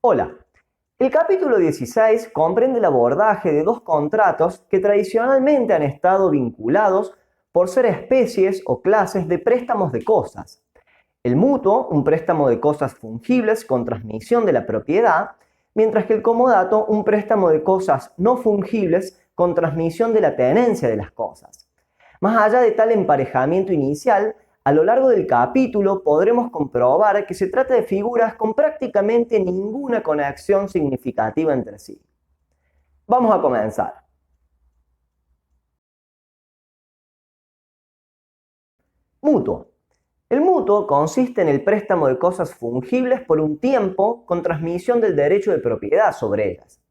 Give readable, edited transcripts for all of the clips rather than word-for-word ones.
Hola, el capítulo 16 comprende el abordaje de dos contratos que tradicionalmente han estado vinculados por ser especies o clases de préstamos de cosas. El mutuo, un préstamo de cosas fungibles con transmisión de la propiedad, mientras que el comodato, un préstamo de cosas no fungibles con transmisión de la tenencia de las cosas. Más allá de tal emparejamiento inicial, a lo largo del capítulo podremos comprobar que se trata de figuras con prácticamente ninguna conexión significativa entre sí. Vamos a comenzar. Mutuo. El mutuo consiste en el préstamo de cosas fungibles por un tiempo con transmisión del derecho de propiedad sobre ellas.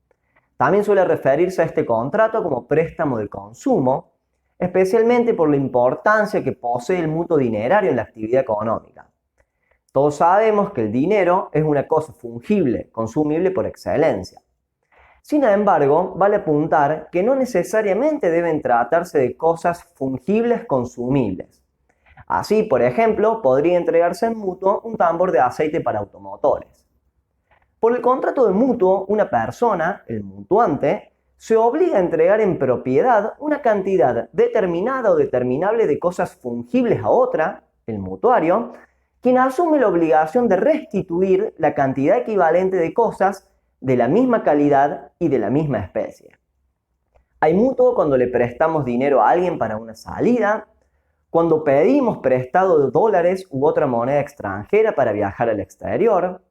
También suele referirse a este contrato como préstamo de consumo, especialmente por la importancia que posee el mutuo dinerario en la actividad económica. Todos sabemos que el dinero es una cosa fungible, consumible por excelencia. Sin embargo, vale apuntar que no necesariamente deben tratarse de cosas fungibles consumibles. Así, por ejemplo, podría entregarse en mutuo un tambor de aceite para automotores. Por el contrato de mutuo, una persona, el mutuante, se obliga a entregar en propiedad una cantidad determinada o determinable de cosas fungibles a otra, el mutuario, quien asume la obligación de restituir la cantidad equivalente de cosas de la misma calidad y de la misma especie. Hay mutuo cuando le prestamos dinero a alguien para una salida, cuando pedimos prestado de dólares u otra moneda extranjera para viajar al exterior,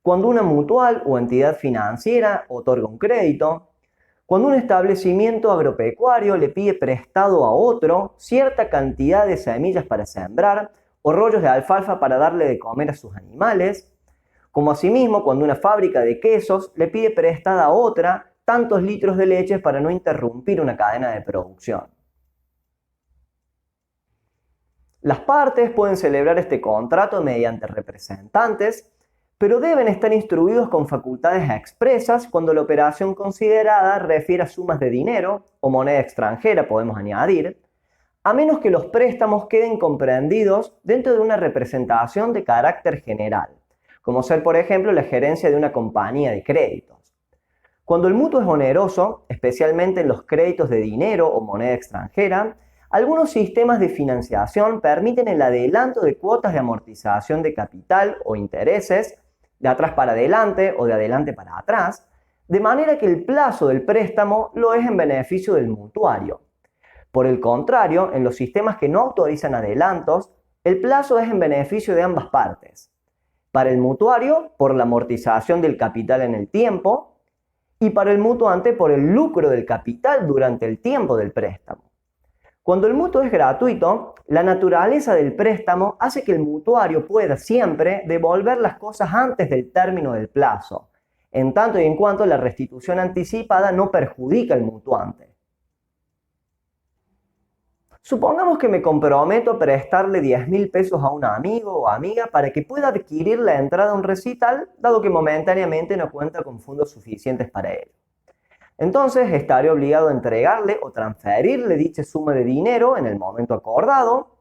cuando una mutual o entidad financiera otorga un crédito, cuando un establecimiento agropecuario le pide prestado a otro cierta cantidad de semillas para sembrar o rollos de alfalfa para darle de comer a sus animales, como asimismo cuando una fábrica de quesos le pide prestada a otra tantos litros de leche para no interrumpir una cadena de producción. Las partes pueden celebrar este contrato mediante representantes, pero deben estar instruidos con facultades expresas cuando la operación considerada refiere a sumas de dinero o moneda extranjera, podemos añadir, a menos que los préstamos queden comprendidos dentro de una representación de carácter general, como ser, por ejemplo, la gerencia de una compañía de créditos. Cuando el mutuo es oneroso, especialmente en los créditos de dinero o moneda extranjera, algunos sistemas de financiación permiten el adelanto de cuotas de amortización de capital o intereses, de atrás para adelante o de adelante para atrás, de manera que el plazo del préstamo lo es en beneficio del mutuario. Por el contrario, en los sistemas que no autorizan adelantos, el plazo es en beneficio de ambas partes. Para el mutuario, por la amortización del capital en el tiempo, y para el mutuante, por el lucro del capital durante el tiempo del préstamo. Cuando el mutuo es gratuito, la naturaleza del préstamo hace que el mutuario pueda siempre devolver las cosas antes del término del plazo, en tanto y en cuanto la restitución anticipada no perjudica al mutuante. Supongamos que me comprometo a prestarle 10.000 pesos a un amigo o amiga para que pueda adquirir la entrada a un recital, dado que momentáneamente no cuenta con fondos suficientes para ello. Entonces estaré obligado a entregarle o transferirle dicha suma de dinero en el momento acordado,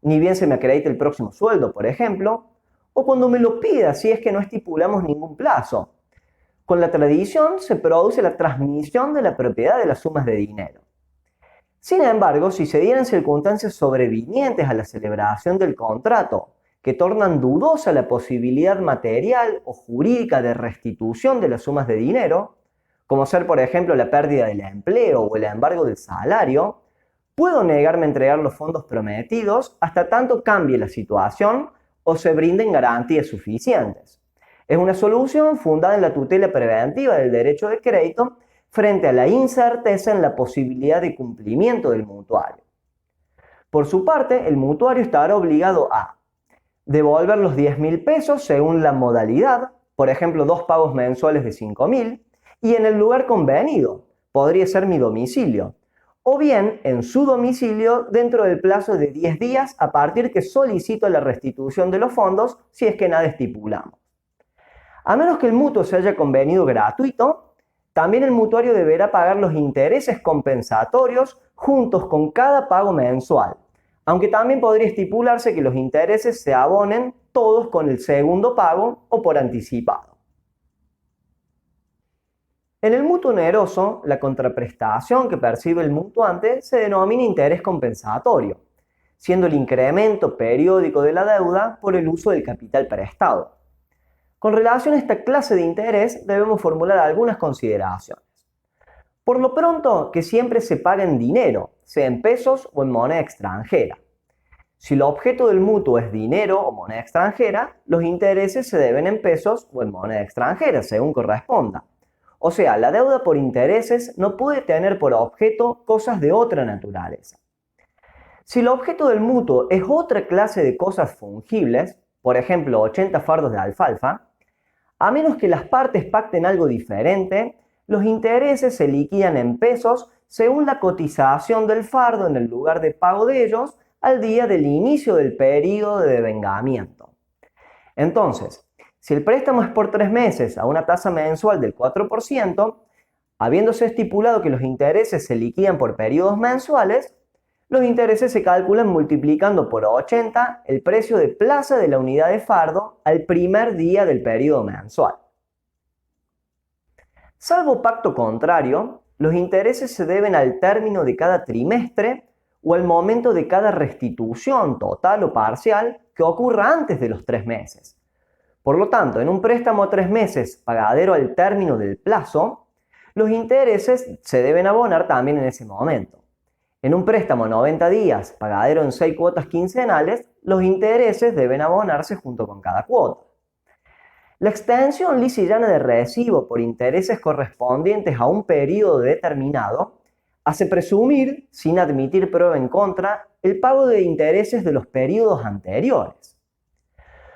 ni bien se me acredite el próximo sueldo, por ejemplo, o cuando me lo pida si es que no estipulamos ningún plazo. Con la tradición se produce la transmisión de la propiedad de las sumas de dinero. Sin embargo, si se dieran circunstancias sobrevinientes a la celebración del contrato que tornan dudosa la posibilidad material o jurídica de restitución de las sumas de dinero, como ser por ejemplo la pérdida del empleo o el embargo del salario, puedo negarme a entregar los fondos prometidos hasta tanto cambie la situación o se brinden garantías suficientes. Es una solución fundada en la tutela preventiva del derecho de crédito frente a la incerteza en la posibilidad de cumplimiento del mutuario. Por su parte, el mutuario estará obligado a devolver los 10.000 pesos según la modalidad, por ejemplo, 2 pagos mensuales de 5.000, y en el lugar convenido, podría ser mi domicilio, o bien en su domicilio dentro del plazo de 10 días a partir que solicito la restitución de los fondos si es que nada estipulamos. A menos que el mutuo se haya convenido gratuito, también el mutuario deberá pagar los intereses compensatorios juntos con cada pago mensual, aunque también podría estipularse que los intereses se abonen todos con el segundo pago o por anticipado. En el mutuo oneroso, la contraprestación que percibe el mutuante se denomina interés compensatorio, siendo el incremento periódico de la deuda por el uso del capital prestado. Con relación a esta clase de interés, debemos formular algunas consideraciones. Por lo pronto, que siempre se pague en dinero, sea en pesos o en moneda extranjera. Si el objeto del mutuo es dinero o moneda extranjera, los intereses se deben en pesos o en moneda extranjera, según corresponda. O sea, la deuda por intereses no puede tener por objeto cosas de otra naturaleza. Si el objeto del mutuo es otra clase de cosas fungibles, por ejemplo 80 fardos de alfalfa, a menos que las partes pacten algo diferente, los intereses se liquidan en pesos según la cotización del fardo en el lugar de pago de ellos al día del inicio del periodo de devengamiento. Entonces, si el préstamo es por 3 meses a una tasa mensual del 4%, habiéndose estipulado que los intereses se liquidan por periodos mensuales, los intereses se calculan multiplicando por 80 el precio de plaza de la unidad de fardo al primer día del periodo mensual. Salvo pacto contrario, los intereses se deben al término de cada trimestre o al momento de cada restitución total o parcial que ocurra antes de los 3 meses. Por lo tanto, en un préstamo a 3 meses pagadero al término del plazo, los intereses se deben abonar también en ese momento. En un préstamo a 90 días pagadero en 6 cuotas quincenales, los intereses deben abonarse junto con cada cuota. La extensión lisa y llana de recibo por intereses correspondientes a un periodo determinado hace presumir, sin admitir prueba en contra, el pago de intereses de los periodos anteriores.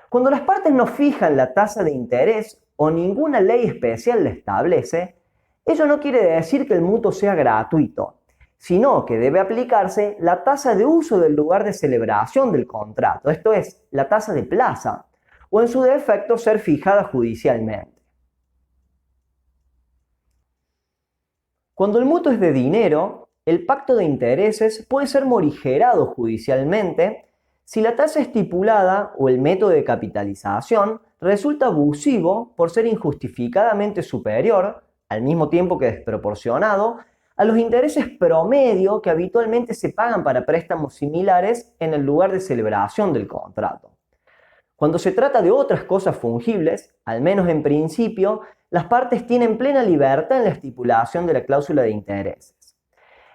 Cuando las partes no fijan la tasa de interés o ninguna ley especial la establece, ello no quiere decir que el mutuo sea gratuito, sino que debe aplicarse la tasa de uso del lugar de celebración del contrato, esto es, la tasa de plaza, o en su defecto ser fijada judicialmente. Cuando el mutuo es de dinero, el pacto de intereses puede ser morigerado judicialmente si la tasa estipulada o el método de capitalización resulta abusivo por ser injustificadamente superior, al mismo tiempo que desproporcionado, a los intereses promedio que habitualmente se pagan para préstamos similares en el lugar de celebración del contrato. Cuando se trata de otras cosas fungibles, al menos en principio, las partes tienen plena libertad en la estipulación de la cláusula de intereses.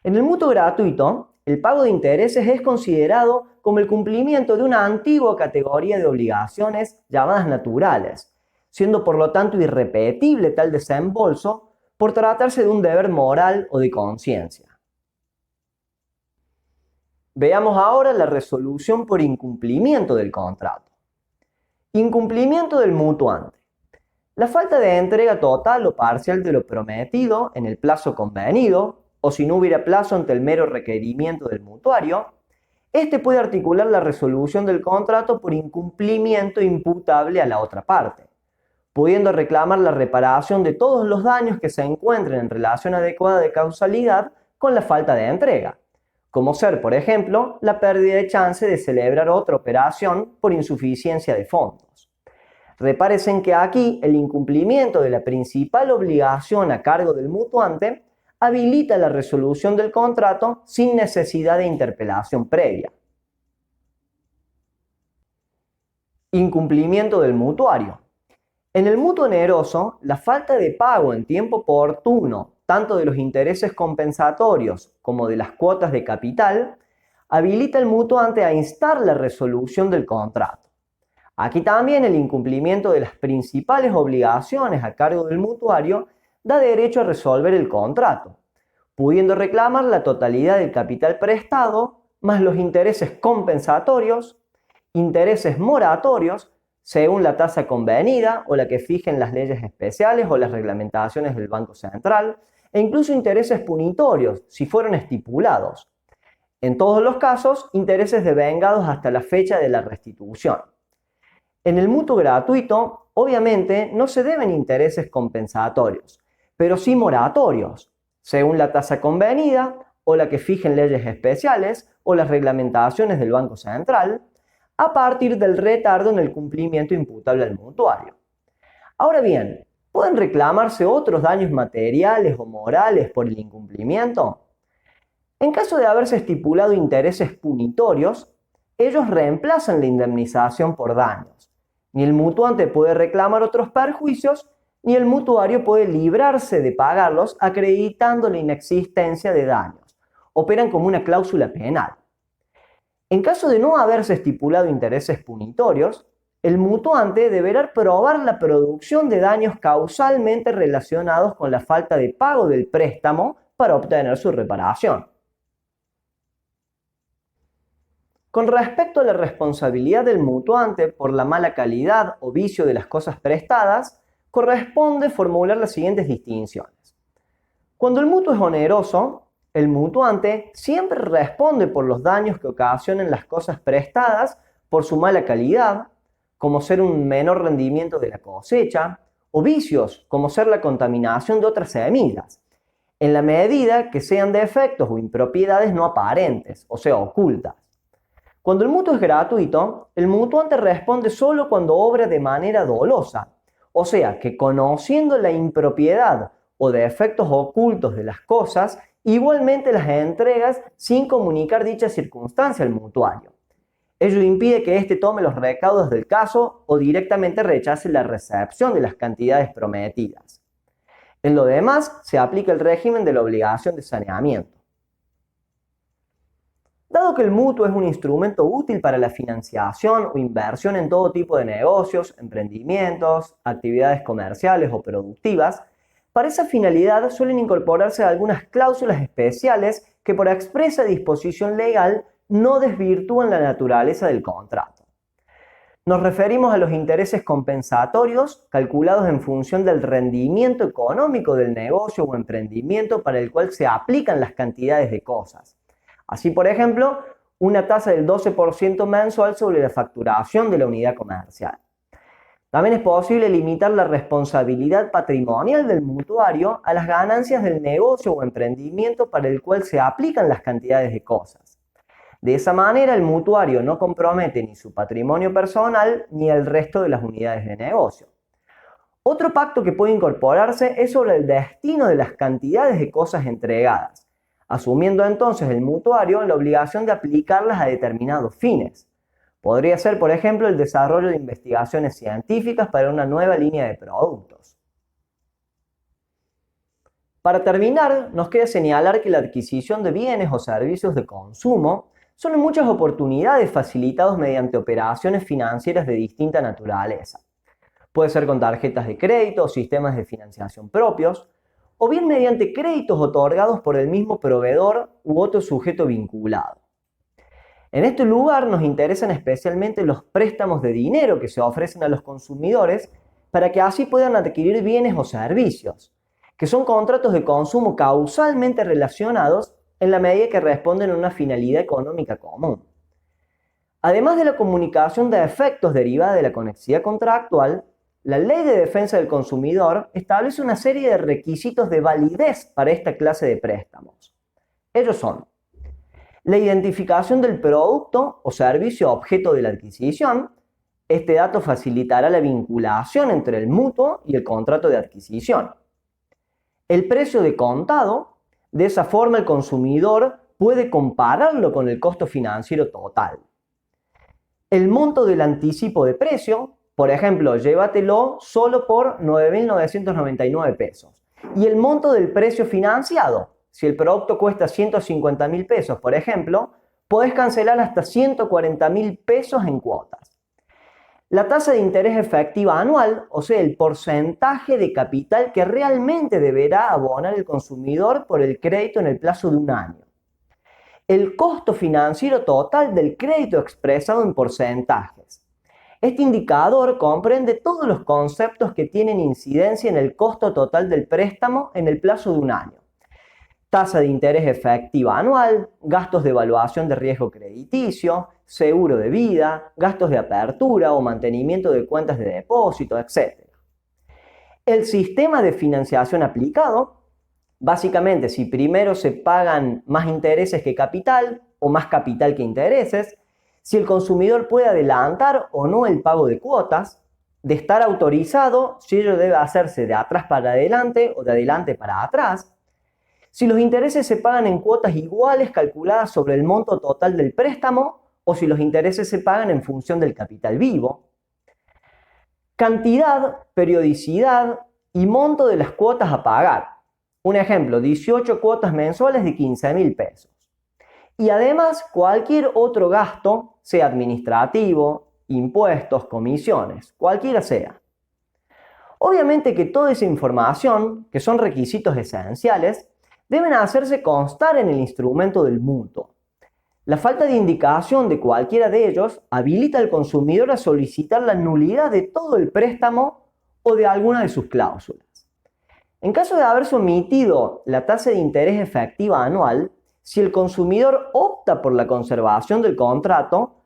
En el mutuo gratuito, el pago de intereses es considerado como el cumplimiento de una antigua categoría de obligaciones llamadas naturales, siendo por lo tanto irrepetible tal desembolso por tratarse de un deber moral o de conciencia. Veamos ahora la resolución por incumplimiento del contrato. Incumplimiento del mutuante. La falta de entrega total o parcial de lo prometido en el plazo convenido, o si no hubiera plazo ante el mero requerimiento del mutuario, este puede articular la resolución del contrato por incumplimiento imputable a la otra parte, pudiendo reclamar la reparación de todos los daños que se encuentren en relación adecuada de causalidad con la falta de entrega, como ser, por ejemplo, la pérdida de chance de celebrar otra operación por insuficiencia de fondos. Repárese en que aquí el incumplimiento de la principal obligación a cargo del mutuante habilita la resolución del contrato sin necesidad de interpelación previa. Incumplimiento del mutuario. En el mutuo oneroso, la falta de pago en tiempo oportuno, tanto de los intereses compensatorios como de las cuotas de capital, habilita al mutuante a instar la resolución del contrato. Aquí también el incumplimiento de las principales obligaciones a cargo del mutuario da derecho a resolver el contrato, pudiendo reclamar la totalidad del capital prestado más los intereses compensatorios, intereses moratorios, según la tasa convenida o la que fijen las leyes especiales o las reglamentaciones del Banco Central, e incluso intereses punitorios, si fueron estipulados. En todos los casos, intereses devengados hasta la fecha de la restitución. En el mutuo gratuito, obviamente, no se deben intereses compensatorios, pero sí moratorios, según la tasa convenida o la que fijen leyes especiales o las reglamentaciones del Banco Central, a partir del retardo en el cumplimiento imputable al mutuario. Ahora bien, ¿pueden reclamarse otros daños materiales o morales por el incumplimiento? En caso de haberse estipulado intereses punitorios, ellos reemplazan la indemnización por daños. Ni el mutuante puede reclamar otros perjuicios, ni el mutuario puede librarse de pagarlos acreditando la inexistencia de daños. Operan como una cláusula penal. En caso de no haberse estipulado intereses punitorios, el mutuante deberá probar la producción de daños causalmente relacionados con la falta de pago del préstamo para obtener su reparación. Con respecto a la responsabilidad del mutuante por la mala calidad o vicio de las cosas prestadas, corresponde formular las siguientes distinciones. Cuando el mutuo es oneroso, el mutuante siempre responde por los daños que ocasionen las cosas prestadas por su mala calidad, como ser un menor rendimiento de la cosecha, o vicios, como ser la contaminación de otras semillas, en la medida que sean defectos o impropiedades no aparentes, o sea, ocultas. Cuando el mutuo es gratuito, el mutuante responde solo cuando obra de manera dolosa, o sea, que conociendo la impropiedad o defectos ocultos de las cosas, igualmente las entregas sin comunicar dicha circunstancia al mutuario. Ello impide que éste tome los recaudos del caso o directamente rechace la recepción de las cantidades prometidas. En lo demás, se aplica el régimen de la obligación de saneamiento. Dado que el mutuo es un instrumento útil para la financiación o inversión en todo tipo de negocios, emprendimientos, actividades comerciales o productivas, para esa finalidad suelen incorporarse algunas cláusulas especiales que por expresa disposición legal no desvirtúan la naturaleza del contrato. Nos referimos a los intereses compensatorios calculados en función del rendimiento económico del negocio o emprendimiento para el cual se aplican las cantidades de cosas. Así, por ejemplo, una tasa del 12% mensual sobre la facturación de la unidad comercial. También es posible limitar la responsabilidad patrimonial del mutuario a las ganancias del negocio o emprendimiento para el cual se aplican las cantidades de cosas. De esa manera, el mutuario no compromete ni su patrimonio personal ni el resto de las unidades de negocio. Otro pacto que puede incorporarse es sobre el destino de las cantidades de cosas entregadas, asumiendo entonces el mutuario la obligación de aplicarlas a determinados fines. Podría ser, por ejemplo, el desarrollo de investigaciones científicas para una nueva línea de productos. Para terminar, nos queda señalar que la adquisición de bienes o servicios de consumo son en muchas oportunidades facilitados mediante operaciones financieras de distinta naturaleza. Puede ser con tarjetas de crédito o sistemas de financiación propios, o bien mediante créditos otorgados por el mismo proveedor u otro sujeto vinculado. En este lugar nos interesan especialmente los préstamos de dinero que se ofrecen a los consumidores para que así puedan adquirir bienes o servicios, que son contratos de consumo causalmente relacionados en la medida que responden a una finalidad económica común. Además de la comunicación de efectos derivada de la conexidad contractual, la Ley de Defensa del Consumidor establece una serie de requisitos de validez para esta clase de préstamos. Ellos son: la identificación del producto o servicio objeto de la adquisición. Este dato facilitará la vinculación entre el mutuo y el contrato de adquisición. El precio de contado. De esa forma el consumidor puede compararlo con el costo financiero total. El monto del anticipo de precio. Por ejemplo, llévatelo solo por 9.999 pesos. Y el monto del precio financiado. Si el producto cuesta 150.000 pesos, por ejemplo, podés cancelar hasta 140.000 pesos en cuotas. La tasa de interés efectiva anual, o sea, el porcentaje de capital que realmente deberá abonar el consumidor por el crédito en el plazo de un año. El costo financiero total del crédito expresado en porcentajes. Este indicador comprende todos los conceptos que tienen incidencia en el costo total del préstamo en el plazo de un año. Tasa de interés efectiva anual, gastos de evaluación de riesgo crediticio, seguro de vida, gastos de apertura o mantenimiento de cuentas de depósito, etc. El sistema de financiación aplicado, básicamente si primero se pagan más intereses que capital o más capital que intereses, si el consumidor puede adelantar o no el pago de cuotas, de estar autorizado si ello debe hacerse de atrás para adelante o de adelante para atrás, si los intereses se pagan en cuotas iguales calculadas sobre el monto total del préstamo o si los intereses se pagan en función del capital vivo, cantidad, periodicidad y monto de las cuotas a pagar. Un ejemplo, 18 cuotas mensuales de 15.000 pesos. Y además cualquier otro gasto, sea administrativo, impuestos, comisiones, cualquiera sea. Obviamente que toda esa información, que son requisitos esenciales, deben hacerse constar en el instrumento del mutuo. La falta de indicación de cualquiera de ellos habilita al consumidor a solicitar la nulidad de todo el préstamo o de alguna de sus cláusulas. En caso de haberse omitido la tasa de interés efectiva anual, si el consumidor opta por la conservación del contrato,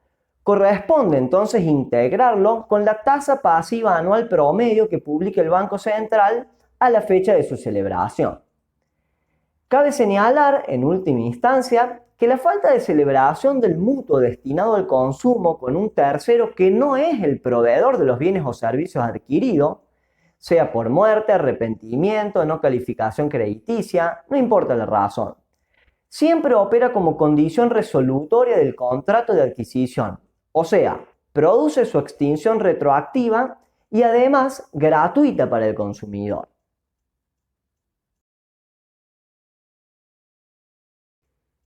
corresponde entonces integrarlo con la tasa pasiva anual promedio que publique el Banco Central a la fecha de su celebración. Cabe señalar, en última instancia, que la falta de celebración del mutuo destinado al consumo con un tercero que no es el proveedor de los bienes o servicios adquiridos, sea por muerte, arrepentimiento, no calificación crediticia, no importa la razón, siempre opera como condición resolutoria del contrato de adquisición, o sea, produce su extinción retroactiva y además gratuita para el consumidor.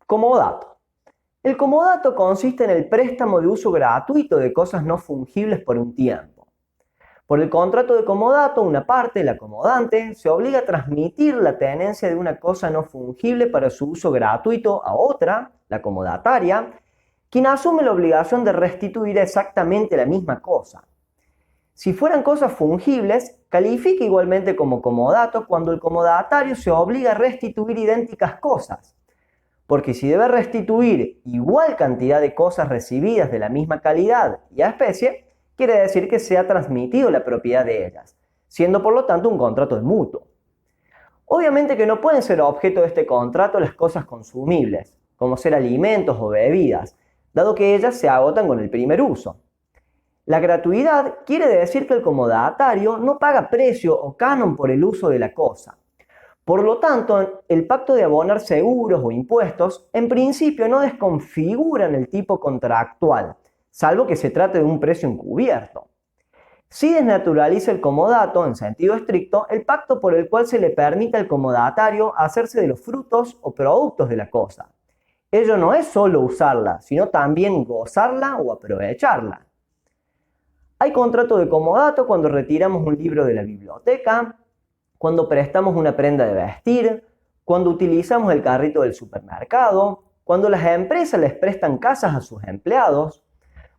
Comodato. El comodato consiste en el préstamo de uso gratuito de cosas no fungibles por un tiempo. Por el contrato de comodato, una parte, la comodante, se obliga a transmitir la tenencia de una cosa no fungible para su uso gratuito a otra, la comodataria, quien asume la obligación de restituir exactamente la misma cosa. Si fueran cosas fungibles, califica igualmente como comodato cuando el comodatario se obliga a restituir idénticas cosas. Porque si debe restituir igual cantidad de cosas recibidas de la misma calidad y a especie, quiere decir que se ha transmitido la propiedad de ellas, siendo por lo tanto un contrato de mutuo. Obviamente que no pueden ser objeto de este contrato las cosas consumibles, como ser alimentos o bebidas, dado que ellas se agotan con el primer uso. La gratuidad quiere decir que el comodatario no paga precio o canon por el uso de la cosa. Por lo tanto, el pacto de abonar seguros o impuestos en principio no desconfiguran el tipo contractual, salvo que se trate de un precio encubierto. Sí desnaturaliza el comodato, en sentido estricto, el pacto por el cual se le permite al comodatario hacerse de los frutos o productos de la cosa. Ello no es solo usarla, sino también gozarla o aprovecharla. Hay contrato de comodato cuando retiramos un libro de la biblioteca, cuando prestamos una prenda de vestir, cuando utilizamos el carrito del supermercado, cuando las empresas les prestan casas a sus empleados,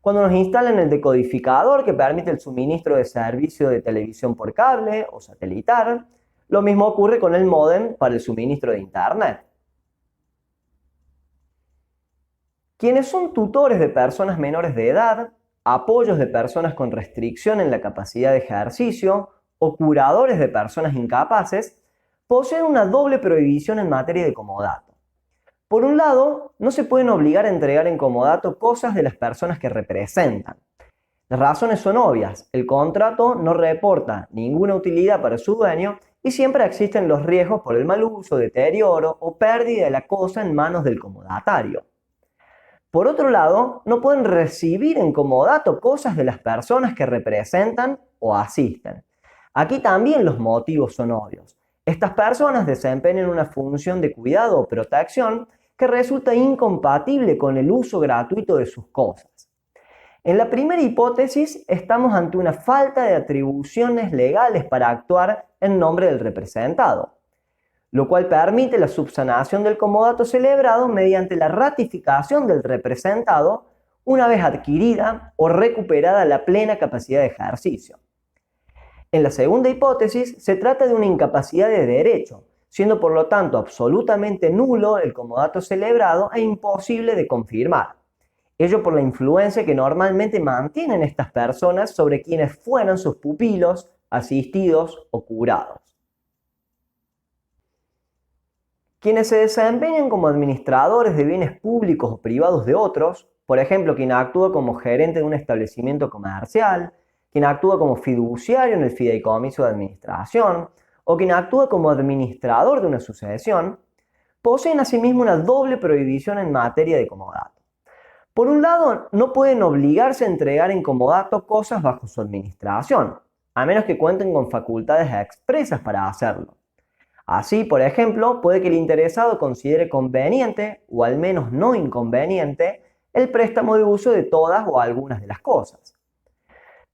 cuando nos instalan el decodificador que permite el suministro de servicio de televisión por cable o satelital. Lo mismo ocurre con el módem para el suministro de internet. Quienes son tutores de personas menores de edad, apoyos de personas con restricción en la capacidad de ejercicio o curadores de personas incapaces, poseen una doble prohibición en materia de comodato. Por un lado, no se pueden obligar a entregar en comodato cosas de las personas que representan. Las razones son obvias, el contrato no reporta ninguna utilidad para su dueño y siempre existen los riesgos por el mal uso, deterioro o pérdida de la cosa en manos del comodatario. Por otro lado, no pueden recibir en comodato cosas de las personas que representan o asisten. Aquí también los motivos son obvios. Estas personas desempeñan una función de cuidado o protección que resulta incompatible con el uso gratuito de sus cosas. En la primera hipótesis, estamos ante una falta de atribuciones legales para actuar en nombre del representado, lo cual permite la subsanación del comodato celebrado mediante la ratificación del representado una vez adquirida o recuperada la plena capacidad de ejercicio. En la segunda hipótesis, se trata de una incapacidad de derecho, siendo por lo tanto absolutamente nulo el comodato celebrado e imposible de confirmar. Ello por la influencia que normalmente mantienen estas personas sobre quienes fueran sus pupilos, asistidos o curados. Quienes se desempeñan como administradores de bienes públicos o privados de otros, por ejemplo, quien actúa como gerente de un establecimiento comercial, quien actúa como fiduciario en el fideicomiso de administración o quien actúa como administrador de una sucesión, poseen asimismo una doble prohibición en materia de comodato. Por un lado, no pueden obligarse a entregar en comodato cosas bajo su administración, a menos que cuenten con facultades expresas para hacerlo. Así, por ejemplo, puede que el interesado considere conveniente, o al menos no inconveniente, el préstamo de uso de todas o algunas de las cosas.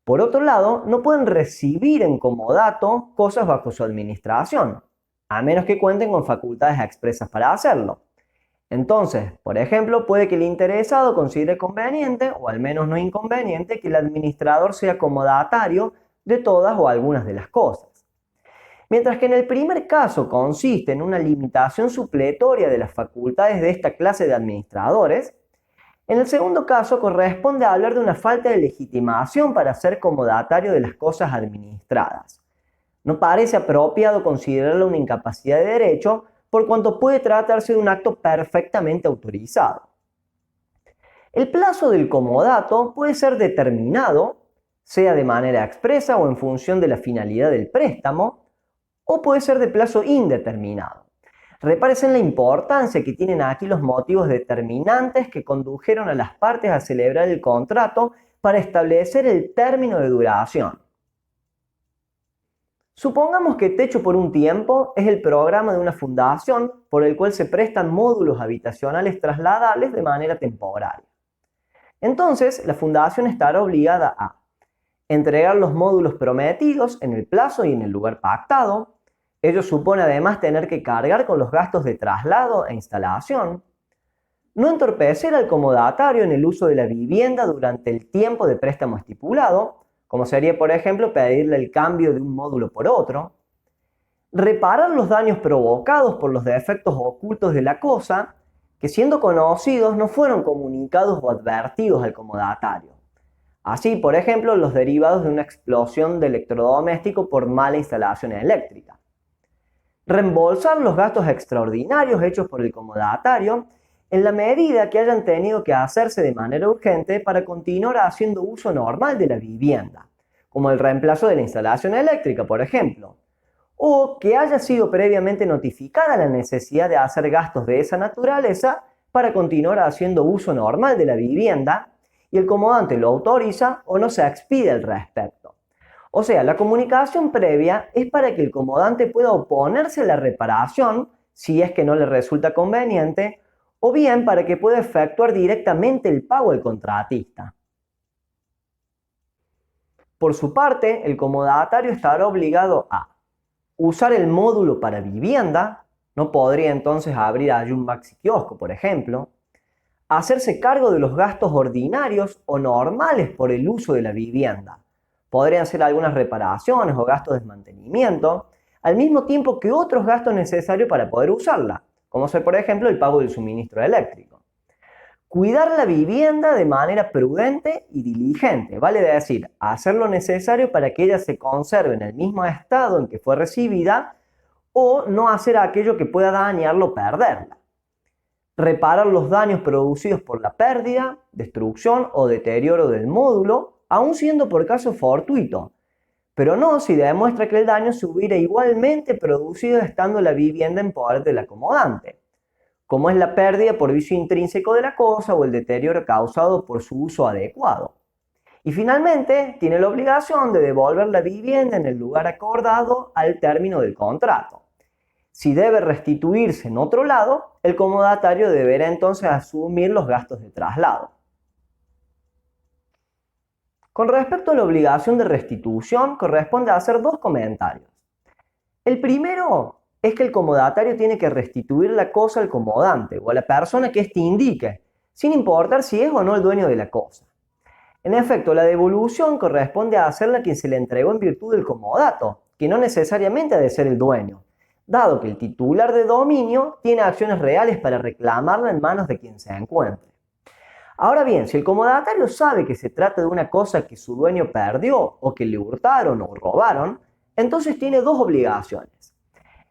Por otro lado, no pueden recibir en comodato cosas bajo su administración, a menos que cuenten con facultades expresas para hacerlo. Entonces, por ejemplo, puede que el interesado considere conveniente, o al menos no inconveniente, que el administrador sea comodatario de todas o algunas de las cosas. Mientras que en el primer caso consiste en una limitación supletoria de las facultades de esta clase de administradores, en el segundo caso corresponde a hablar de una falta de legitimación para ser comodatario de las cosas administradas. No parece apropiado considerarlo una incapacidad de derecho, por cuanto puede tratarse de un acto perfectamente autorizado. El plazo del comodato puede ser determinado, sea de manera expresa o en función de la finalidad del préstamo, o puede ser de plazo indeterminado. Repárese en la importancia que tienen aquí los motivos determinantes que condujeron a las partes a celebrar el contrato para establecer el término de duración. Supongamos que Techo por un tiempo es el programa de una fundación por el cual se prestan módulos habitacionales trasladables de manera temporaria. Entonces, la fundación estará obligada a entregar los módulos prometidos en el plazo y en el lugar pactado. Ello supone además tener que cargar con los gastos de traslado e instalación, no entorpecer al comodatario en el uso de la vivienda durante el tiempo de préstamo estipulado, como sería, por ejemplo, pedirle el cambio de un módulo por otro, reparar los daños provocados por los defectos ocultos de la cosa, que siendo conocidos no fueron comunicados o advertidos al comodatario. Así, por ejemplo, los derivados de una explosión de electrodoméstico por mala instalación eléctrica. Reembolsar los gastos extraordinarios hechos por el comodatario en la medida que hayan tenido que hacerse de manera urgente para continuar haciendo uso normal de la vivienda, como el reemplazo de la instalación eléctrica, por ejemplo, o que haya sido previamente notificada la necesidad de hacer gastos de esa naturaleza para continuar haciendo uso normal de la vivienda y el comodante lo autoriza o no se expide al respecto. O sea, la comunicación previa es para que el comodante pueda oponerse a la reparación si es que no le resulta conveniente, o bien para que pueda efectuar directamente el pago al contratista. Por su parte, el comodatario estará obligado a usar el módulo para vivienda, no podría entonces abrir allí un maxi kiosco, por ejemplo, hacerse cargo de los gastos ordinarios o normales por el uso de la vivienda. Podrían ser algunas reparaciones o gastos de mantenimiento, al mismo tiempo que otros gastos necesarios para poder usarla, como ser, por ejemplo, el pago del suministro eléctrico. Cuidar la vivienda de manera prudente y diligente, vale decir, hacer lo necesario para que ella se conserve en el mismo estado en que fue recibida o no hacer aquello que pueda dañarla o perderla. Reparar los daños producidos por la pérdida, destrucción o deterioro del módulo, aun siendo por caso fortuito, pero no si demuestra que el daño se hubiera igualmente producido estando la vivienda en poder del acomodante, como es la pérdida por vicio intrínseco de la cosa o el deterioro causado por su uso adecuado. Y finalmente, tiene la obligación de devolver la vivienda en el lugar acordado al término del contrato. Si debe restituirse en otro lado, el comodatario deberá entonces asumir los gastos de traslado. Con respecto a la obligación de restitución, corresponde hacer dos comentarios. El primero es que el comodatario tiene que restituir la cosa al comodante o a la persona que éste indique, sin importar si es o no el dueño de la cosa. En efecto, la devolución corresponde a hacerla a quien se le entregó en virtud del comodato, que no necesariamente ha de ser el dueño, dado que el titular de dominio tiene acciones reales para reclamarla en manos de quien se encuentre. Ahora bien, si el comodatario sabe que se trata de una cosa que su dueño perdió o que le hurtaron o robaron, entonces tiene dos obligaciones.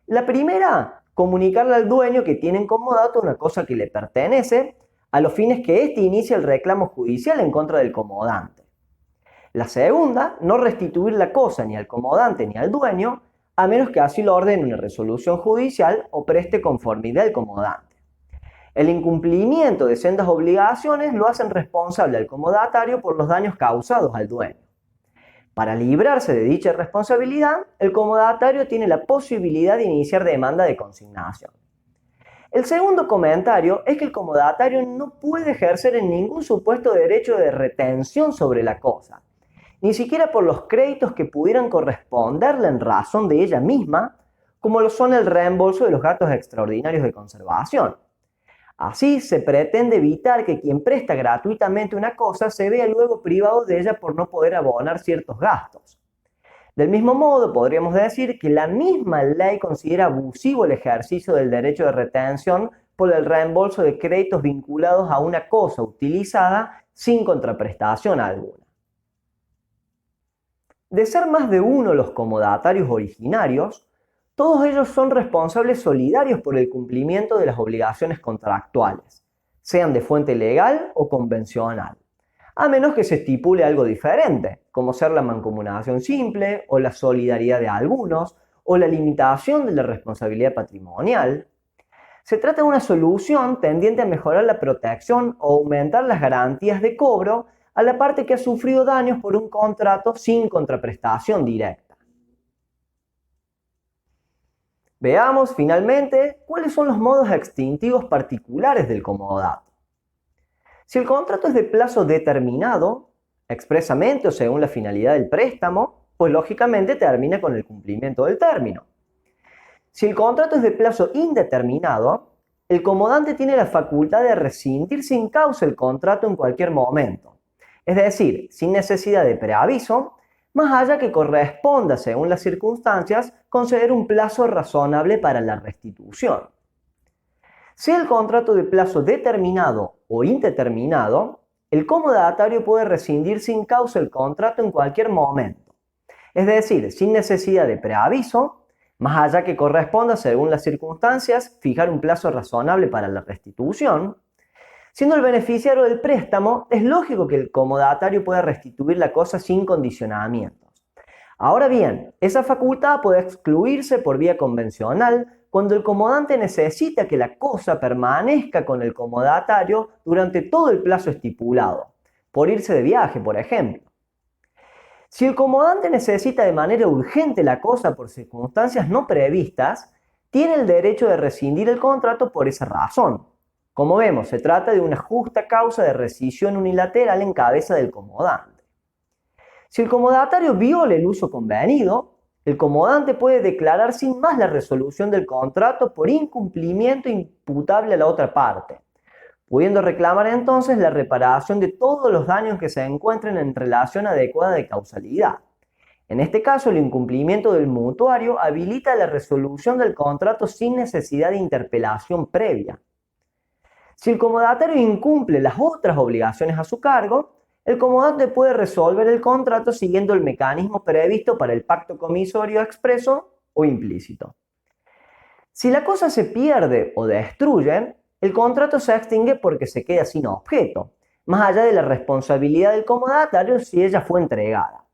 La primera, comunicarle al dueño que tiene en comodato una cosa que le pertenece, a los fines que éste inicie el reclamo judicial en contra del comodante. La segunda, no restituir la cosa ni al comodante ni al dueño, a menos que así lo ordene una resolución judicial o preste conformidad al comodante. El incumplimiento de sendas obligaciones lo hacen responsable al comodatario por los daños causados al dueño. Para librarse de dicha responsabilidad, el comodatario tiene la posibilidad de iniciar demanda de consignación. El segundo comentario es que el comodatario no puede ejercer en ningún supuesto derecho de retención sobre la cosa, ni siquiera por los créditos que pudieran corresponderle en razón de ella misma, como lo son el reembolso de los gastos extraordinarios de conservación. Así se pretende evitar que quien presta gratuitamente una cosa se vea luego privado de ella por no poder abonar ciertos gastos. Del mismo modo, podríamos decir que la misma ley considera abusivo el ejercicio del derecho de retención por el reembolso de créditos vinculados a una cosa utilizada sin contraprestación alguna. De ser más de uno los comodatarios originarios, todos ellos son responsables solidarios por el cumplimiento de las obligaciones contractuales, sean de fuente legal o convencional, a menos que se estipule algo diferente, como ser la mancomunación simple o la solidaridad de algunos o la limitación de la responsabilidad patrimonial. Se trata de una solución tendiente a mejorar la protección o aumentar las garantías de cobro a la parte que ha sufrido daños por un contrato sin contraprestación directa. Veamos finalmente cuáles son los modos extintivos particulares del comodato. Si el contrato es de plazo determinado, expresamente o según la finalidad del préstamo, pues lógicamente termina con el cumplimiento del término. Si el contrato es de plazo indeterminado, el comodante tiene la facultad de rescindir sin causa el contrato en cualquier momento, es decir, sin necesidad de preaviso, más allá que corresponda, según las circunstancias, conceder un plazo razonable para la restitución. Sea el contrato de plazo determinado o indeterminado, el comodatario puede rescindir sin causa el contrato en cualquier momento, es decir, sin necesidad de preaviso, más allá que corresponda, según las circunstancias, fijar un plazo razonable para la restitución. Siendo el beneficiario del préstamo, es lógico que el comodatario pueda restituir la cosa sin condicionamientos. Ahora bien, esa facultad puede excluirse por vía convencional cuando el comodante necesita que la cosa permanezca con el comodatario durante todo el plazo estipulado, por irse de viaje, por ejemplo. Si el comodante necesita de manera urgente la cosa por circunstancias no previstas, tiene el derecho de rescindir el contrato por esa razón. Como vemos, se trata de una justa causa de rescisión unilateral en cabeza del comodante. Si el comodatario viola el uso convenido, el comodante puede declarar sin más la resolución del contrato por incumplimiento imputable a la otra parte, pudiendo reclamar entonces la reparación de todos los daños que se encuentren en relación adecuada de causalidad. En este caso, el incumplimiento del mutuario habilita la resolución del contrato sin necesidad de interpelación previa. Si el comodatario incumple las otras obligaciones a su cargo, el comodante puede resolver el contrato siguiendo el mecanismo previsto para el pacto comisorio expreso o implícito. Si la cosa se pierde o destruye, el contrato se extingue porque se queda sin objeto, más allá de la responsabilidad del comodatario si ella fue entregada.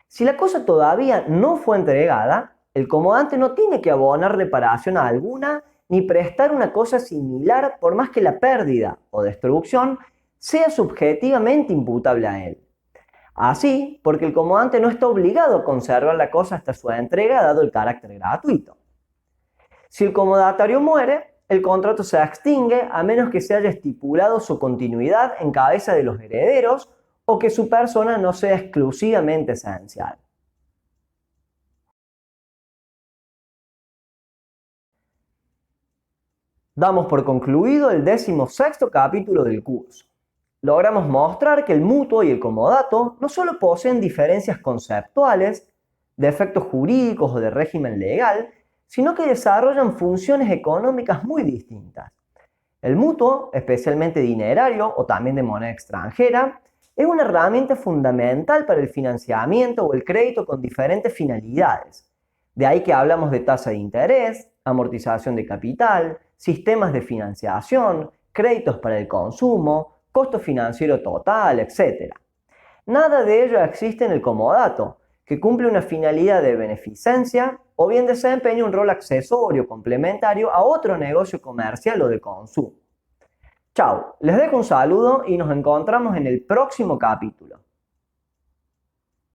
Si la cosa todavía no fue entregada, el comodante no tiene que abonar reparación alguna ni prestar una cosa similar por más que la pérdida o destrucción sea subjetivamente imputable a él. Así, porque el comodante no está obligado a conservar la cosa hasta su entrega dado el carácter gratuito. Si el comodatario muere, el contrato se extingue a menos que se haya estipulado su continuidad en cabeza de los herederos o que su persona no sea exclusivamente esencial. Damos por concluido el 16º capítulo del curso. Logramos mostrar que el mutuo y el comodato no solo poseen diferencias conceptuales, de efectos jurídicos o de régimen legal, sino que desarrollan funciones económicas muy distintas. El mutuo, especialmente dinerario o también de moneda extranjera, es una herramienta fundamental para el financiamiento o el crédito con diferentes finalidades. De ahí que hablamos de tasa de interés, amortización de capital, sistemas de financiación, créditos para el consumo, costo financiero total, etc. Nada de ello existe en el comodato, que cumple una finalidad de beneficencia o bien desempeña un rol accesorio complementario a otro negocio comercial o de consumo. Chao, les dejo un saludo y nos encontramos en el próximo capítulo.